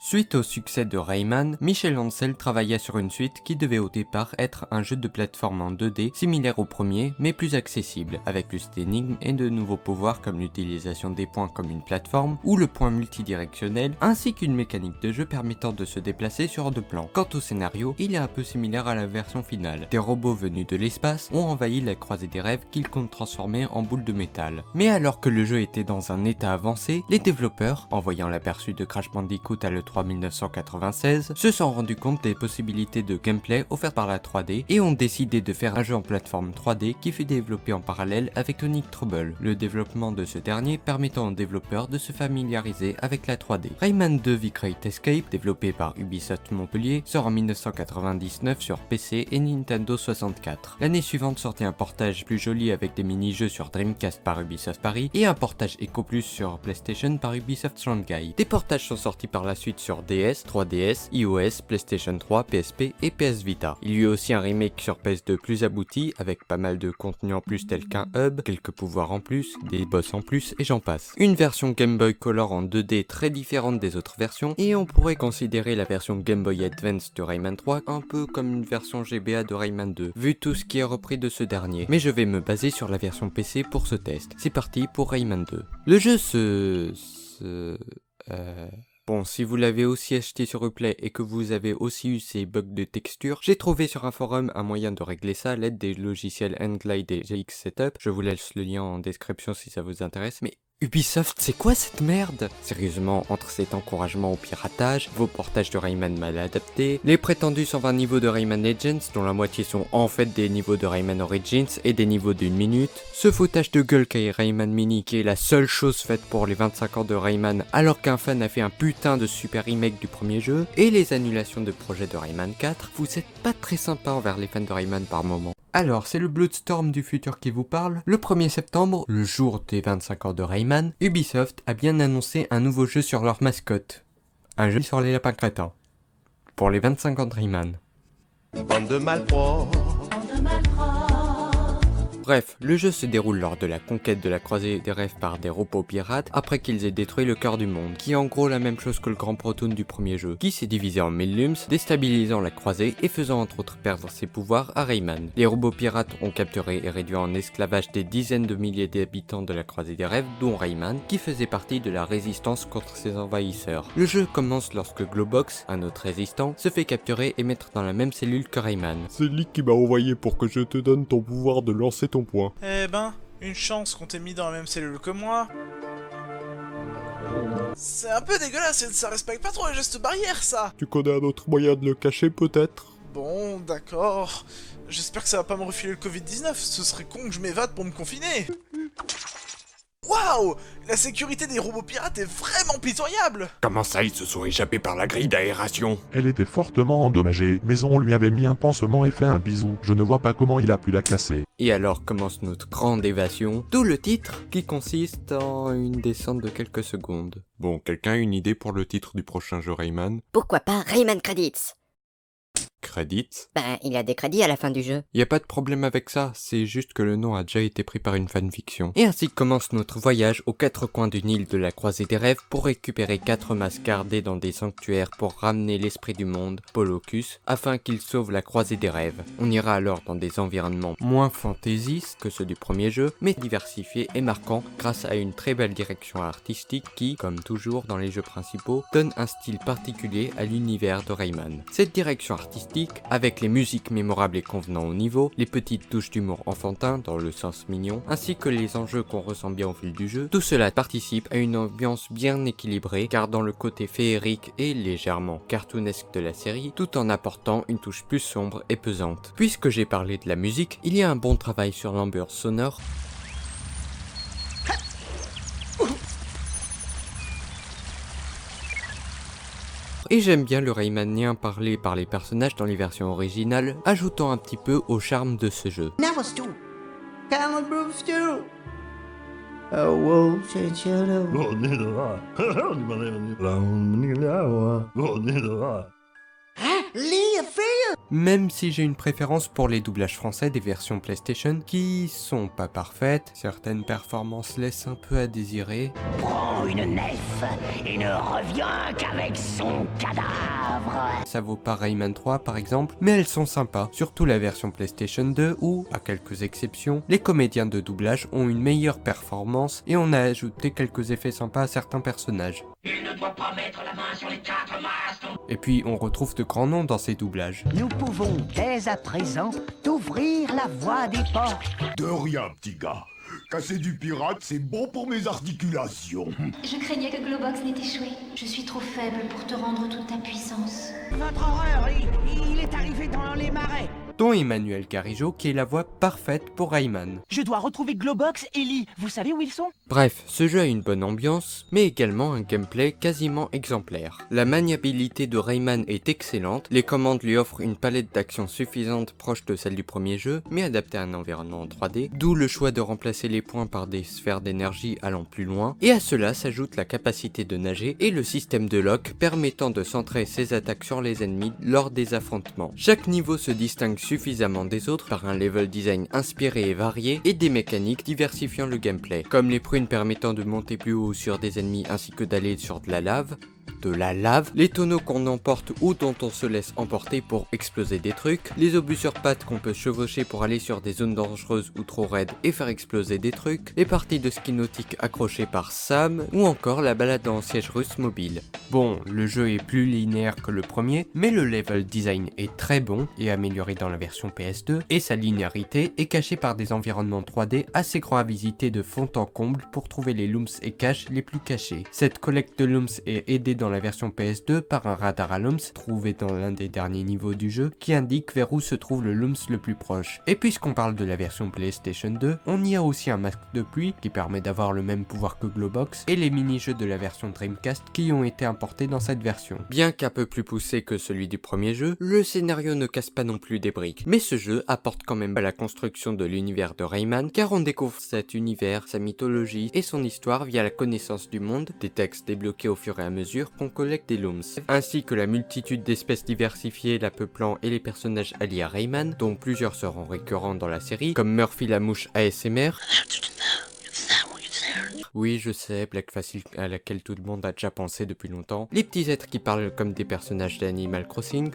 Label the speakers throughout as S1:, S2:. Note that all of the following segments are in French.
S1: Suite au succès de Rayman, Michel Ancel travailla sur une suite qui devait au départ être un jeu de plateforme en 2D similaire au premier mais plus accessible, avec plus d'énigmes et de nouveaux pouvoirs comme l'utilisation des points comme une plateforme ou le point multidirectionnel, ainsi qu'une mécanique de jeu permettant de se déplacer sur deux plans. Quant au scénario, il est un peu similaire à la version finale. Des robots venus de l'espace ont envahi la croisée des rêves qu'ils comptent transformer en boules de métal. Mais alors que le jeu était dans un état avancé, les développeurs, en voyant l'aperçu de Crash Bandicoot à l'E3 1996, se sont rendus compte des possibilités de gameplay offertes par la 3D et ont décidé de faire un jeu en plateforme 3D qui fut développé en parallèle avec Sonic Trouble, le développement de ce dernier permettant aux développeurs de se familiariser avec la 3D. Rayman 2 The Great Escape, développé par Ubisoft Montpellier, sort en 1999 sur PC et Nintendo 64. L'année suivante sortit un portage plus joli avec des mini-jeux sur Dreamcast par Ubisoft Paris et un portage Eco Plus sur PlayStation par Ubisoft Shanghai. Des portages sont sortis par la suite sur DS, 3DS, iOS, PlayStation 3, PSP et PS Vita. Il y eut aussi un remake sur PS2 plus abouti avec pas mal de contenu en plus tel qu'un hub, quelques pouvoirs en plus, des boss en plus et j'en passe. Une version Game Boy Color en 2D très différente des autres versions et on pourrait considérer la version Game Boy Advance de Rayman 3 un peu comme une version GBA de Rayman 2, vu tout ce qui est repris de ce dernier. Mais je vais me baser sur la version PC pour ce test. C'est parti pour Rayman 2. Le jeu Bon, si vous l'avez aussi acheté sur Uplay et que vous avez aussi eu ces bugs de texture, j'ai trouvé sur un forum un moyen de régler ça à l'aide des logiciels Handglide et GX Setup. Je vous laisse le lien en description si ça vous intéresse, mais Ubisoft, c'est quoi cette merde? Sérieusement, entre cet encouragement au piratage, vos portages de Rayman mal adaptés, les prétendus 120 niveaux de Rayman Legends, dont la moitié sont en fait des niveaux de Rayman Origins et des niveaux d'1 minute, ce foutage de gueule qu'est Rayman Mini qui est la seule chose faite pour les 25 ans de Rayman alors qu'un fan a fait un putain de super remake du premier jeu, et les annulations de projets de Rayman 4, vous êtes pas très sympa envers les fans de Rayman par moment. Alors, c'est le Bloodstorm du futur qui vous parle. Le 1er septembre, le jour des 25 ans de Rayman, Ubisoft a bien annoncé un nouveau jeu sur leur mascotte. Un jeu sur les lapins crétins. Pour les 25 ans de Rayman.
S2: Bande de malpropres.
S1: Bref, le jeu se déroule lors de la conquête de la croisée des rêves par des robots pirates après qu'ils aient détruit le cœur du monde, qui est en gros la même chose que le Grand Proton du premier jeu, qui s'est divisé en 1000 lums, déstabilisant la croisée et faisant entre autres perdre ses pouvoirs à Rayman. Les robots pirates ont capturé et réduit en esclavage des dizaines de milliers d'habitants de la croisée des rêves, dont Rayman, qui faisait partie de la résistance contre ses envahisseurs. Le jeu commence lorsque Globox, un autre résistant, se fait capturer et mettre dans la même cellule que Rayman.
S3: C'est Lick qui m'a envoyé pour que je te donne ton pouvoir de lancer ton poing.
S4: Eh ben, une chance qu'on t'ait mis dans la même cellule que moi. C'est un peu dégueulasse, ça respecte pas trop les gestes barrières, ça.
S3: Tu connais un autre moyen de le cacher peut-être?
S4: Bon, d'accord. J'espère que ça va pas me refiler le Covid-19, ce serait con que je m'évade pour me confiner. Waouh! La sécurité des robots pirates est vraiment pitoyable!
S5: Comment ça, ils se sont échappés par la grille d'aération?
S6: Elle était fortement endommagée, mais on lui avait mis un pansement et fait un bisou. Je ne vois pas comment il a pu la casser.
S1: Et alors commence notre grande évasion, d'où le titre, qui consiste en une descente de quelques secondes.
S3: Bon, quelqu'un a une idée pour le titre du prochain jeu Rayman?
S7: Pourquoi pas Rayman Credits?
S3: Credits?
S7: Ben, il y a des crédits à la fin du jeu.
S1: Y a pas de problème avec ça, c'est juste que le nom a déjà été pris par une fanfiction. Et ainsi commence notre voyage aux quatre coins d'une île de la croisée des rêves pour récupérer 4 masques gardés dans des sanctuaires pour ramener l'esprit du monde, Polocus, afin qu'il sauve la croisée des rêves. On ira alors dans des environnements moins fantaisistes que ceux du premier jeu, mais diversifiés et marquants grâce à une très belle direction artistique qui, comme toujours dans les jeux principaux, donne un style particulier à l'univers de Rayman. Cette direction artistique, avec les musiques mémorables et convenant au niveau, les petites touches d'humour enfantin dans le sens mignon, ainsi que les enjeux qu'on ressent bien au fil du jeu, tout cela participe à une ambiance bien équilibrée, gardant le côté féerique et légèrement cartoonesque de la série, tout en apportant une touche plus sombre et pesante. Puisque j'ai parlé de la musique, il y a un bon travail sur l'ambiance sonore, et j'aime bien le Raymanien parlé par les personnages dans les versions originales, ajoutant un petit peu au charme de ce jeu. Même si j'ai une préférence pour les doublages français des versions PlayStation qui sont pas parfaites, certaines performances laissent un peu à désirer.
S8: Prends une nef et ne reviens qu'avec son cadavre.
S1: Ça vaut pas Rayman 3 par exemple, mais elles sont sympas, surtout la version PlayStation 2 où, à quelques exceptions, les comédiens de doublage ont une meilleure performance et on a ajouté quelques effets sympas à certains personnages.
S8: Il ne doit pas mettre la main sur les 4 masques.
S1: Et puis on retrouve de grands noms dans ces doublages.
S8: Nous pouvons dès à présent t'ouvrir la voie des portes.
S9: De rien, petit gars. Casser du pirate, c'est bon pour mes articulations.
S10: Je craignais que Globox n'ait échoué. Je suis trop faible pour te rendre toute ta puissance.
S8: Votre horreur, il est arrivé dans les marais.
S1: Dont Emmanuel Carijo qui est la voix parfaite pour Rayman.
S8: Je dois retrouver Globox et Lee. Vous savez où ils sont?
S1: Bref, ce jeu a une bonne ambiance, mais également un gameplay quasiment exemplaire. La maniabilité de Rayman est excellente, les commandes lui offrent une palette d'actions suffisante proche de celle du premier jeu, mais adaptée à un environnement en 3D, d'où le choix de remplacer les points par des sphères d'énergie allant plus loin, et à cela s'ajoute la capacité de nager et le système de lock permettant de centrer ses attaques sur les ennemis lors des affrontements. Chaque niveau se distingue suffisamment des autres par un level design inspiré et varié et des mécaniques diversifiant le gameplay, comme les prunes permettant de monter plus haut sur des ennemis ainsi que d'aller sur de la lave, les tonneaux qu'on emporte ou dont on se laisse emporter pour exploser des trucs, les obus sur pattes qu'on peut chevaucher pour aller sur des zones dangereuses ou trop raides et faire exploser des trucs, les parties de ski nautique accrochées par Sam, ou encore la balade en siège russe mobile. Bon, le jeu est plus linéaire que le premier, mais le level design est très bon et amélioré dans la version PS2, et sa linéarité est cachée par des environnements 3D assez grands à visiter de fond en comble pour trouver les looms et caches les plus cachés. Cette collecte de looms est aidée dans la version PS2 par un radar à looms trouvé dans l'un des derniers niveaux du jeu qui indique vers où se trouve le looms le plus proche. Et puisqu'on parle de la version PlayStation 2, on y a aussi un masque de pluie qui permet d'avoir le même pouvoir que Globox et les mini-jeux de la version Dreamcast qui ont été importés dans cette version. Bien qu'un peu plus poussé que celui du premier jeu, le scénario ne casse pas non plus des briques, mais ce jeu apporte quand même à la construction de l'univers de Rayman car on découvre cet univers, sa mythologie et son histoire via la connaissance du monde, des textes débloqués au fur et à mesure qu'on collecte des looms, ainsi que la multitude d'espèces diversifiées la peuplant et les personnages alliés à Rayman, dont plusieurs seront récurrents dans la série, comme Murphy la mouche ASMR. Oui, je sais, blague facile à laquelle tout le monde a déjà pensé depuis longtemps. Les petits êtres qui parlent comme des personnages d'Animal Crossing.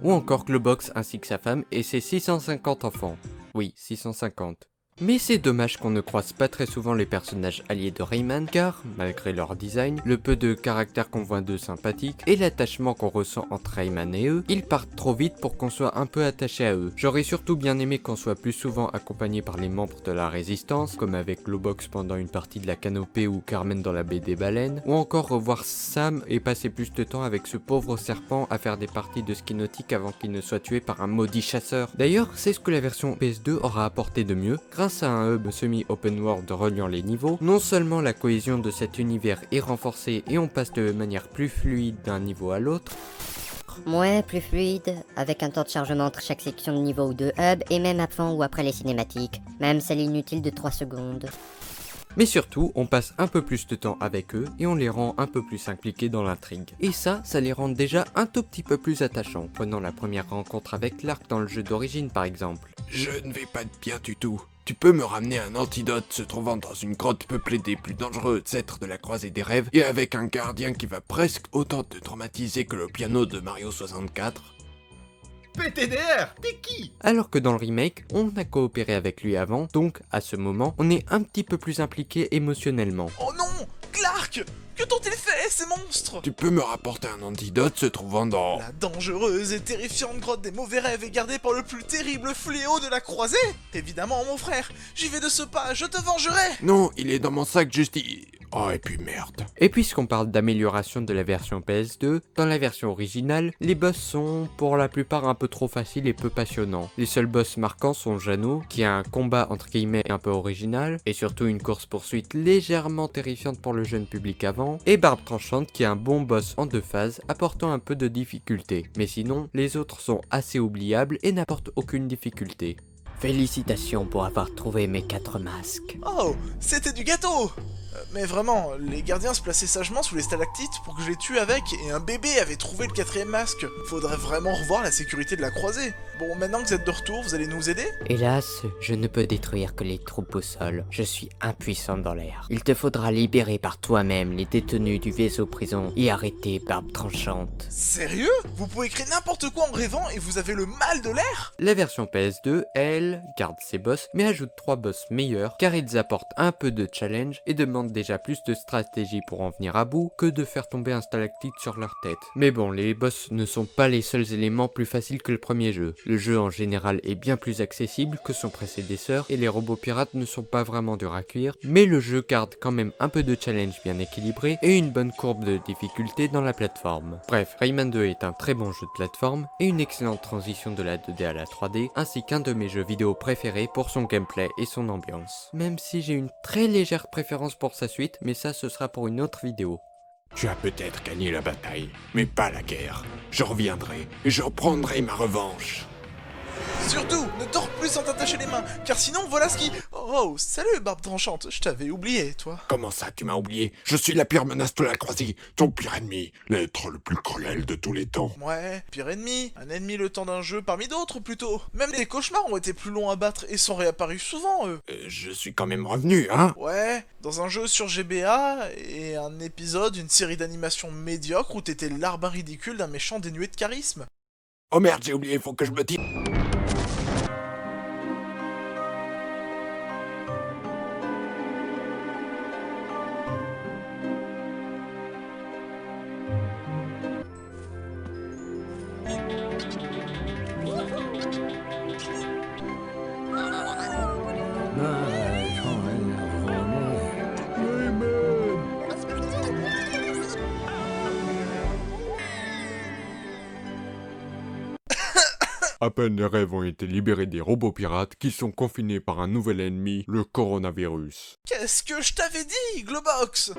S1: Ou encore Globox ainsi que sa femme et ses 650 enfants. Oui, 650. Mais c'est dommage qu'on ne croise pas très souvent les personnages alliés de Rayman car, malgré leur design, le peu de caractère qu'on voit d'eux sympathique et l'attachement qu'on ressent entre Rayman et eux, ils partent trop vite pour qu'on soit un peu attaché à eux. J'aurais surtout bien aimé qu'on soit plus souvent accompagné par les membres de la résistance, comme avec Globox pendant une partie de la canopée ou Carmen dans la baie des baleines, ou encore revoir Sam et passer plus de temps avec ce pauvre serpent à faire des parties de ski nautique avant qu'il ne soit tué par un maudit chasseur. D'ailleurs, c'est ce que la version PS2 aura apporté de mieux, grâce à un hub semi-open world reliant les niveaux, non seulement la cohésion de cet univers est renforcée et on passe de manière plus fluide d'un niveau à l'autre,
S7: Ouais, plus fluide, avec un temps de chargement entre chaque section de niveau ou de hub, et même avant ou après les cinématiques, même celle inutile de 3 secondes.
S1: mais surtout, on passe un peu plus de temps avec eux et on les rend un peu plus impliqués dans l'intrigue. Et ça les rend déjà un tout petit peu plus attachants, prenant la première rencontre avec Lark dans le jeu d'origine par exemple.
S5: Je ne vais pas bien du tout. Tu peux me ramener un antidote se trouvant dans une grotte peuplée des plus dangereux êtres de la croisée des rêves et avec un gardien qui va presque autant te traumatiser que le piano de Mario 64 ?
S11: PTDR, t'es qui?
S1: Alors que dans le remake, on a coopéré avec lui avant, donc à ce moment, on est un petit peu plus impliqué émotionnellement.
S4: Oh non, Clark! Que t'ont-ils fait, ces monstres?
S5: Tu peux me rapporter un antidote se trouvant dans...
S4: La dangereuse et terrifiante grotte des mauvais rêves est gardée par le plus terrible fléau de la croisée? Évidemment, mon frère, j'y vais de ce pas, je te vengerai!
S5: Non, il est dans mon sac justice. Oh, et puis merde.
S1: Et puisqu'on parle d'amélioration de la version PS2, dans la version originale, les boss sont pour la plupart un peu trop faciles et peu passionnants. Les seuls boss marquants sont Jano, qui a un combat entre guillemets un peu original, et surtout une course-poursuite légèrement terrifiante pour le jeune public avant, et Barbe Tranchante qui est un bon boss en 2 phases, apportant un peu de difficulté. Mais sinon, les autres sont assez oubliables et n'apportent aucune difficulté.
S7: Félicitations pour avoir trouvé mes 4 masques.
S4: Oh, c'était du gâteau! Mais vraiment, les gardiens se plaçaient sagement sous les stalactites pour que je les tue avec, et un bébé avait trouvé le 4ème masque. Faudrait vraiment revoir la sécurité de la croisée. Bon, maintenant que vous êtes de retour, vous allez nous aider?
S1: Hélas, je ne peux détruire que les troupes au sol. Je suis impuissant dans l'air. Il te faudra libérer par toi-même les détenus du vaisseau prison et arrêter Barbe Tranchante.
S4: Sérieux? Vous pouvez créer n'importe quoi en rêvant et vous avez le mal de l'air?
S1: La version PS2, elle, garde ses boss, mais ajoute 3 boss meilleurs, car ils apportent un peu de challenge et demandent déjà plus de stratégie pour en venir à bout que de faire tomber un stalactite sur leur tête. Mais bon, les boss ne sont pas les seuls éléments plus faciles que le premier jeu. Le jeu en général est bien plus accessible que son prédécesseur et les robots pirates ne sont pas vraiment durs à cuire, mais le jeu garde quand même un peu de challenge bien équilibré et une bonne courbe de difficulté dans la plateforme. Bref, Rayman 2 est un très bon jeu de plateforme et une excellente transition de la 2D à la 3D, ainsi qu'un de mes jeux vidéo préférés pour son gameplay et son ambiance. Même si j'ai une très légère préférence pour sa suite, mais ça ce sera pour une autre vidéo.
S5: Tu as peut-être gagné la bataille, mais pas la guerre. Je reviendrai et je reprendrai ma revanche.
S4: Surtout, ne dors plus sans t'attacher les mains, car sinon voilà ce qui... Oh, salut Barbe Tranchante, je t'avais oublié, toi.
S5: Comment ça, tu m'as oublié? Je suis la pire menace de la croisée, ton pire ennemi, l'être le plus cruel de tous les temps.
S4: Ouais, pire ennemi, un ennemi le temps d'un jeu parmi d'autres plutôt. Même les cauchemars ont été plus longs à battre et sont réapparus souvent, eux.
S5: Je suis quand même revenu, hein?
S4: Ouais, dans un jeu sur GBA, et un épisode, une série d'animation médiocre où t'étais le larbin ridicule d'un méchant dénué de charisme.
S5: Oh merde, j'ai oublié, faut que je me tire.
S3: À peine les rêves ont été libérés des robots pirates qui sont confinés par un nouvel ennemi, le coronavirus.
S4: Qu'est-ce que je t'avais dit, Globox?